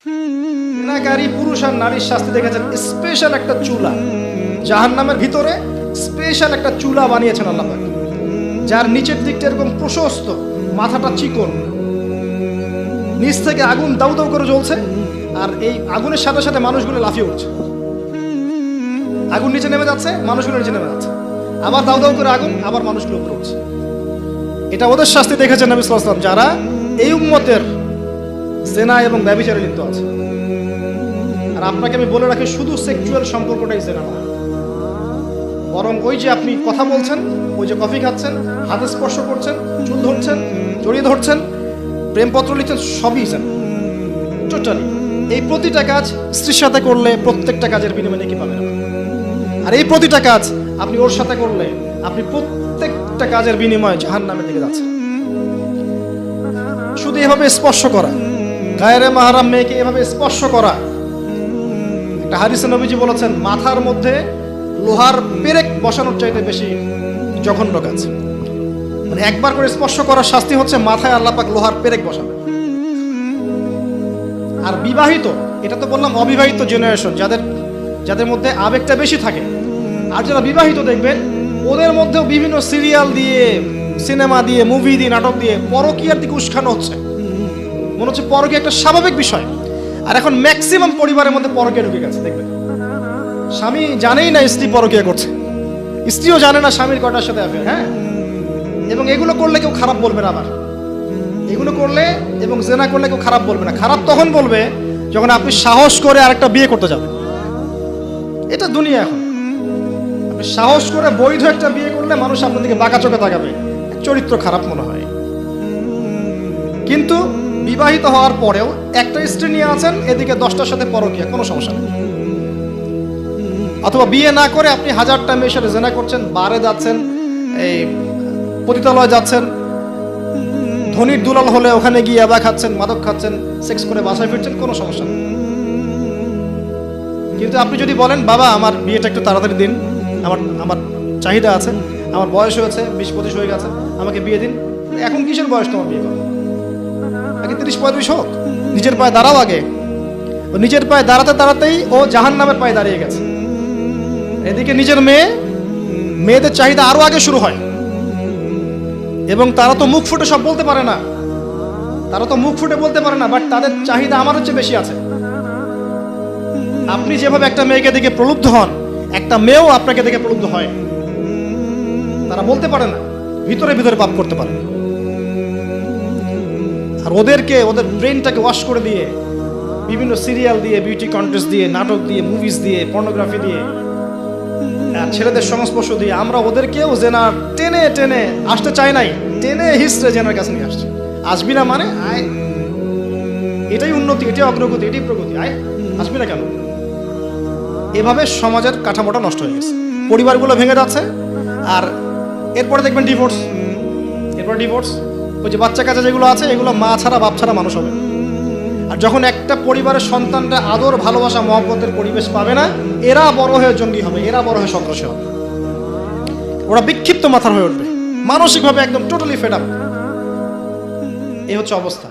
জেনাকারী পুরুষ আর নারীর শাস্তি দেখেছেন স্পেশাল একটা চুলা, জাহান্নামের ভিতরে স্পেশাল একটা চুলা বানিয়েছেন আল্লাহ পাক, যার নিচের দিকটা এরকম প্রশস্ত, মাথাটা চিকন, নিচ থেকে আগুন দাউ দাউ করে জ্বলছে, আর এই আগুনের সাথে সাথে মানুষগুলো লাফিয়ে উঠছে। আগুন নিচে নেমে যাচ্ছে, মানুষগুলো নিচে নেমে যাচ্ছে, আবার দাউ দাউ করে আগুন, আবার মানুষগুলো উপরে উঠছে। এটা ওদের শাস্তি দেখেছেন নবী সাল্লাল্লাহু আলাইহি ওয়াসাল্লাম, যারা এই উম্মতের জেনা এবং ব্যভিচারে লিপ্ত আছে। আর আপনাকে আমি বলে রাখি, শুধু সেক্সুয়াল সম্পর্কটাই জেনা না, বরং ওই যে আপনি কথা বলছেন, ওই যে কফি খাচ্ছেন, হাতে স্পর্শ করছেন, চুল ধরছেন, জড়িয়ে ধরছেন, প্রেমপত্র লিখছেন, সবই জেনা টোটালি। এই প্রতিটা কাজ স্ত্রীর সাথে করলে প্রত্যেকটা কাজের বিনিময়ে নেকি পাবেন, আর এই প্রতিটা কাজ আপনি ওর সাথে করলে আপনি প্রত্যেকটা কাজের বিনিময়ে জাহান্নামের দিকে যাচ্ছেন। শুধু এভাবে স্পর্শ করা, গায়রে মাহরাম মেয়েকে এভাবে স্পর্শ করা, একটা হাদিসে নবীজি বলেছেন মাথার মধ্যে লোহার পেরেক বসানোর চাইতে বেশি জঘন্য কাজ। মানে একবার করে স্পর্শ করার শাস্তি হচ্ছে মাথায় আল্লাহ পাক লোহার পেরেক বসাবে। আর বিবাহিত, এটা তো বললাম অবিবাহিত জেনারেশন, যাদের মধ্যে আবেগটা বেশি থাকে। আর যারা বিবাহিত দেখবেন ওদের মধ্যেও বিভিন্ন সিরিয়াল দিয়ে, সিনেমা দিয়ে, মুভি দিয়ে, নাটক দিয়ে পরকীয়ার দিকে উস্কানো হচ্ছে। মনে হচ্ছে পরকীয়া একটা স্বাভাবিক বিষয়। আর এখন ম্যাক্সিমাম পরিবারের মধ্যে পরকীয়া ঢুকে গেছে। দেখবেন স্বামী জানেই না স্ত্রী পরকীয়া করছে, স্ত্রীও জানে না স্বামীর কটার সাথে অ্যাফেয়ার। হ্যাঁ, এবং এগুলো করলে কেউ খারাপ বলবে না। আবার এগুলো করলে এবং জেনা করলে কেউ খারাপ বলবে না। খারাপ তখন বলবে যখন আপনি সাহস করে আরেকটা বিয়ে করতে যাবেন। এটা দুনিয়া। এখন আপনি সাহস করে বৈধ একটা বিয়ে করলে মানুষ আপনার দিকে বাঁকা চোখে তাকাবে, চরিত্র খারাপ মনে হয়। কিন্তু বিবাহিত হওয়ার পরেও একটা স্ত্রী নিয়ে আছেন, এদিকে 10টার সাথে পরকীয়া, কোনো সমস্যা নেই। অথবা বিয়ে না করে আপনি 1000টা মেয়ের সাথে জেনা করছেন, বারে যাচ্ছেন, এই পতিতালয় যাচ্ছেন, ধনির দুলাল হলে ওখানে গিয়ে ইয়াবা খাচ্ছেন, মাদক খাচ্ছেন, সেক্স করে বাসায় ফিরছেন, কোনো সমস্যা নেই। কিন্তু আপনি যদি বলেন বাবা আমার বিয়েটা একটু তাড়াতাড়ি দিন, আমার চাহিদা আছে, আমার বয়স হয়েছে 20-25 হয়ে গেছে, আমাকে বিয়ে দিন। এখন কিসের বয়স তোমার বিয়ে করা? আগে 30-35 হোক, নিজের পায়ে দাঁড়াও আগে। ও নিজের পায়ে দাঁড়াতে দাঁড়াতেই ও জাহান্নামের পায়ে দাঁড়িয়ে গেছে। এদিকে নিজের মেয়েদের চাহিদা আরো আগে শুরু হয়, এবং তারা তো মুখ ফুটে সব বলতে পারে না, বাট তাদের চাহিদা আমাদের চেয়ে বেশি আছে। আপনি যেভাবে একটা মেয়েকে দেখে প্রলুব্ধ হন, একটা মেয়েও আপনাকে দেখে প্রলুব্ধ হয়। তারা বলতে পারে না, ভিতরে ভিতরে পাপ করতে পারে। আর ওদের ব্রেনটাকে ওয়াশ করে দিয়ে বিভিন্ন সিরিয়াল দিয়ে, বিউটি কন্টেস্ট দিয়ে, নাটক দিয়ে, মুভিজ দিয়ে, পর্নোগ্রাফি দিয়ে, আর ছেলেদের সংস্পর্শ দিয়ে আমরা ওদেরকেও জেনার টেনে টেনে আসতে চাই নাই, টেনে হিস্ট্রে জেনার কাছে নিয়ে আসছে। আসবি না মানে আয়, এটাই উন্নতি, এটাই অগ্রগতি, এটাই প্রগতি, আয় আসবি না কেন? এভাবে সমাজের কাঠামোটা নষ্ট হয়ে গেছে, পরিবারগুলো ভেঙে যাচ্ছে। আর এরপরে দেখবেন ডিভোর্স, ওই যে বাচ্চা কাচ্চা যেগুলো আছে, এগুলো মা ছাড়া বাপ ছাড়া মানুষ হবে। আর যখন একটা পরিবারের সন্তানরা আদর, ভালোবাসা, মহব্বতের পরিবেশ পাবে না, এরা বড় হয়ে জঙ্গি হবে, এরা বড় হয়ে সন্ত্রাসী হবে। ওরা বিক্ষিপ্ত মাথার হয়ে উঠবে, মানসিকভাবে একদম টোটালি ফেড আপ। এই হচ্ছে অবস্থা।